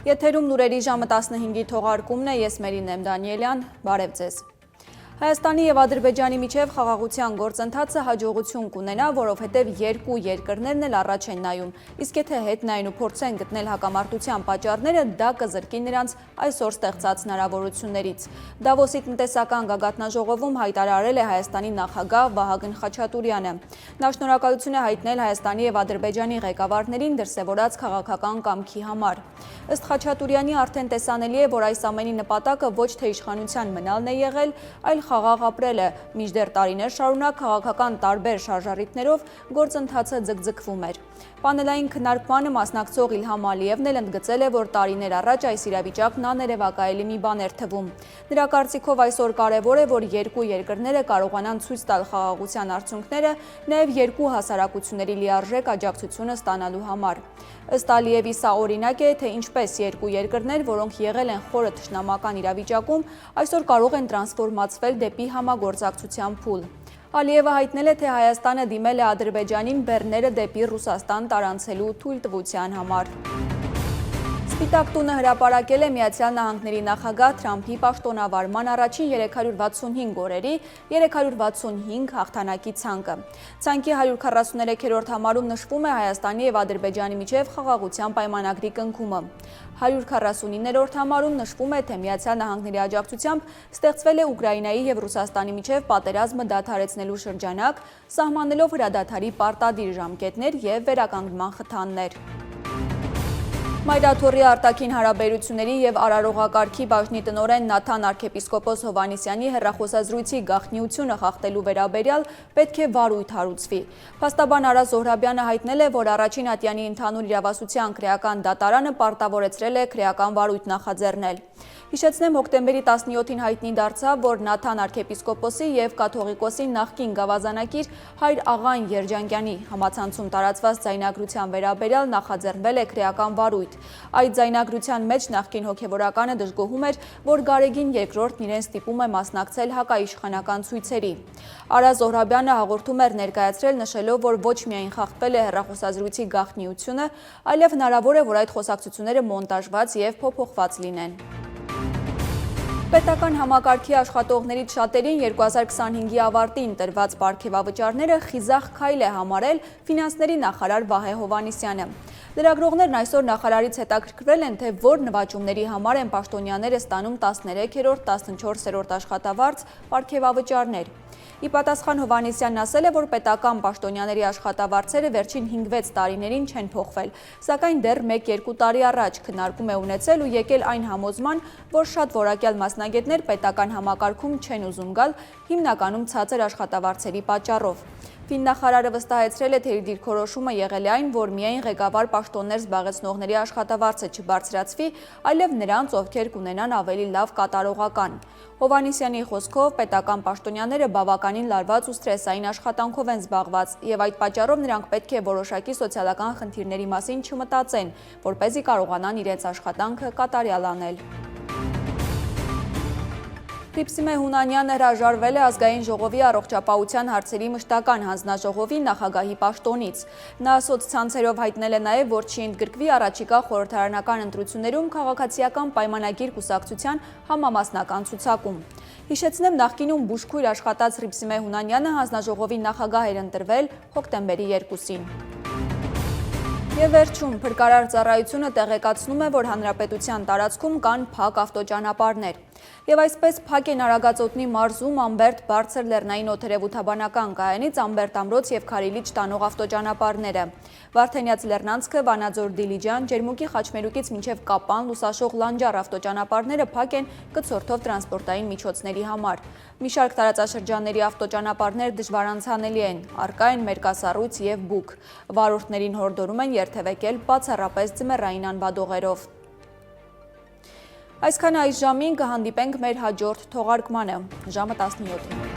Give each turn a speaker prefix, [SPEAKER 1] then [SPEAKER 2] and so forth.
[SPEAKER 1] Եթերում լուրերի ժամը 15-ի թողարկումն է, ես Մերին եմ Դանիելյան, բարև ձեզ։ Հայաստանի և Ադրբեջանի միջև խաղաղության գործընթացը հաջողություն կունենա, որովհետև երկու երկրներն էլ առաջ են նայում, իսկ եթե հետ նայեն ու փորձեն գտնել հակամարտության պատճառները, դա կզրկի նրանց այսօր ստեղծած հնարավորություններից։ Դավոսի տնտեսական գագաթնաժողովում հայտարարել է Հայաստանի նախագահ Վահագն Խաչատուրյանը։ Նա շնորհակալություն է հայտնել Հայաստանի և Ադրբեջանի ղեկավարներին դրսևորած քաղաքական կամքի համար։ Ըստ Խաչատուրյանի արդեն տեսանելի է, որ այս ամենի նպատակը ոչ թե իշխանության մնալն է եղել, այլ խաղաղ ապրելը, մինչդեռ տարիներ շարունակ քաղաքական տարբեր շարժառիթներով գործընթացը ձգձգվում էր։ Պանելային քննարկմանը մասնակցող Իլհամ Ալիևն էլ ընդգծել է, որ տարիներ առաջ այս իրավիճակն աներևակայելի մի բան էր թվում։ Նրա կարծիքով այսօր կարևոր է, որ երկու երկրները կարողանան ցույց տալ խաղաղության արդյունքները, նաև երկու հասարակությունների լիարժեք աջակցությունը ստանալու համար։ Ըստ Ալիևի սա օրինակ է, թե ինչպես երկու երկրներ, որոնք եղել են խորը թշնամական իրավիճակում, այսօր կարող են տրանսֆորմացվել դեպի համագործակցության փուլ։ Ալիևը հայտնել է, թե Հայաստանը դիմել է Ադրբեջանին բեռները դեպի Ռուսաստան տարանցելու թույլտվության համար։ Սպիտակ տունը հրապարակել է Միացյալ Նահանգների նախագահ Թրամփի պաշտոնավարման առաջին 365 օրերի 365 հաղթանակի ցանկը։ Ցանկի 143-րդ համարում նշվում է Հայաստանի և Ադրբեջանի միջև խաղաղության պայմանագրի կնքումը։ 149-րդ համարում նշվում է, թե Միացյալ Նահանգների աջակցությամբ ստեղծվել է Ուկրաինայի և Ռուսաստանի միջև պատերազմը դադարեցնելու շրջանակ, սահմանելով հրադադարի պարտադիր ժամկետներ և վերականգնման խթաններ։ Մայրաթոռի արտաքին հարաբերությունների և արարողակարգի բաժնի տնօրեն Նաթան arczepiskopos Հովհաննիսյանի հեռախոսազրույցի գաղտնիությունը խախտելու վերաբերյալ պետք է վարույթ հարուցվի։ Փաստաբան Արա Զոհրաբյանը հայտնել է, որ առաջին ատյանի ընդհանուր իրավասության քրեական դատարանը պարտավորեցրել է քրեական վարույթ նախաձեռնել։ Հիշեցնեմ, հոկտեմբերի 17-ին հայտնի դարձավ, որ Նաթան arczepiskopos-ի և կաթողիկոսի նախկին գավազանակիր Հայր Աղան Երջանկյանի համացանցում տարածված ձայնագրության վերաբերյալ նախաձեռնվել է քրեական վարույթ։ Այդ ձայնագրության մեջ նախկին հոգևորականը դժգոհում էր, որ Գարեգին II-ն իրեն ստիպում է մասնակցել հակաիշխանական ցույցերի։ Արա Զոհրաբյանը հաղորդում էր ներկայացրել, նշելով, որ ոչ միայն խախտվել է հեռախոսազրույցի գաղտնիությունը, այլև հնարավոր է, որ այդ խոսակցությունները մոնտաժված և փոփոխված լինեն։ Պետական համակարգի աշխատողներից շատերին 2025-ի ավարտին տրված պարգևավճարները խիզախ քայլ է համարել ֆինանսների նախարար Վահե Հովհաննիսյանը։ Լրագրողներն այսօր նախարարից հետաքրքրվել են, թե որ նվաճումների համար են պաշտոնյաները ստանում 13-րդ, 14-րդ աշխատավարձ պարգևավճարներ։ Ի պատասխան Հովհաննիսյանն ասել է, որ պետական պաշտոնյաների աշխատավարձերը վերջին 5-6 տարիներին չեն փոխվել, սակայն դեռ 1-2 տարի առաջ քննարկում է ունեցել ու եկել այն համոզման, որ շատ որակյալ մասնագետներ պետական համակարգում չեն ուզում գալ, հիմնականում ցածր աշխատավարձերի պատճառով։ Ֆիննախարարը վստահեցրել է, թե իր դիրքորոշումը եղել է այն, որ միայն ղեկավար պաշտոններ զբաղեցնողների աշխատավարձը չբարձրացվի, այլև նրանց, ովքեր կունենան ավելի լավ կատարողական։ Հովհաննիսյանի խոսքով պետական պաշտոնյաները բավականին լարված ու սթրեսային աշխատանքով են զբաղված, եւ այդ պատճառով նրանք պետք է որոշակի սոցիալական խնդիրների մասին չմտածեն, որպեսզի կարողանան իրենց աշխատանքը կատարյալ անել։ Հռիփսիմե Հունանյանը հրաժարվել է ազգային ժողովի առողջապահության հարցերի մշտական հանձնաժողովի նախագահի պաշտոնից։ Նա սոցցանցերով հայտնել է նաև, որ չի ընդգրկվի առաջիկա խորհրդարանական ընտրություններում քաղաքացիական պայմանագիր կուսակցության համամասնական ցուցակում։ Հիշեցնեմ, նախկինում բուժքույր աշխատած Հռիփսիմե Հունանյանը հանձնաժողովի նախագահ էր ընտրվել հոկտեմբերի 2-ին։ Եվ վերջում փրկարար ծառայությունը տեղեկացնում է, որ հանրապետության տարածքում կան փակ ավտոճանապարհներ։ Եվ այսպես փակ են Արագածոտնի մարզում Ամբերտ բարձր լեռնային օդերևութաբանական կայանից Ամբերտ ամրոց և Քարիլիչ տանող ավտոճանապարհները։ Վարդենյաց Լեռնանցքը, Վանաձոր Դիլիջան, Ջերմուկի Խաչմերուկից մինչև Կապան, Լուսաշող Լանջար ավտոճանապարհները փակ են կցորդով տրանսպորտային միջոցների համար։ Մի շարք տարածաշրջանների ավտոճանապարհներ դժվարանցանելի են, առկա են մերկասառույց և բուք։ Վարորդներին հորդորում են երթևեկել բացառապես ձմեռային անվադողերով։ Այսքանը այս ժամին, կհանդիպենք մեր հաջորդ թողարկմանը, ժամը 17-ին։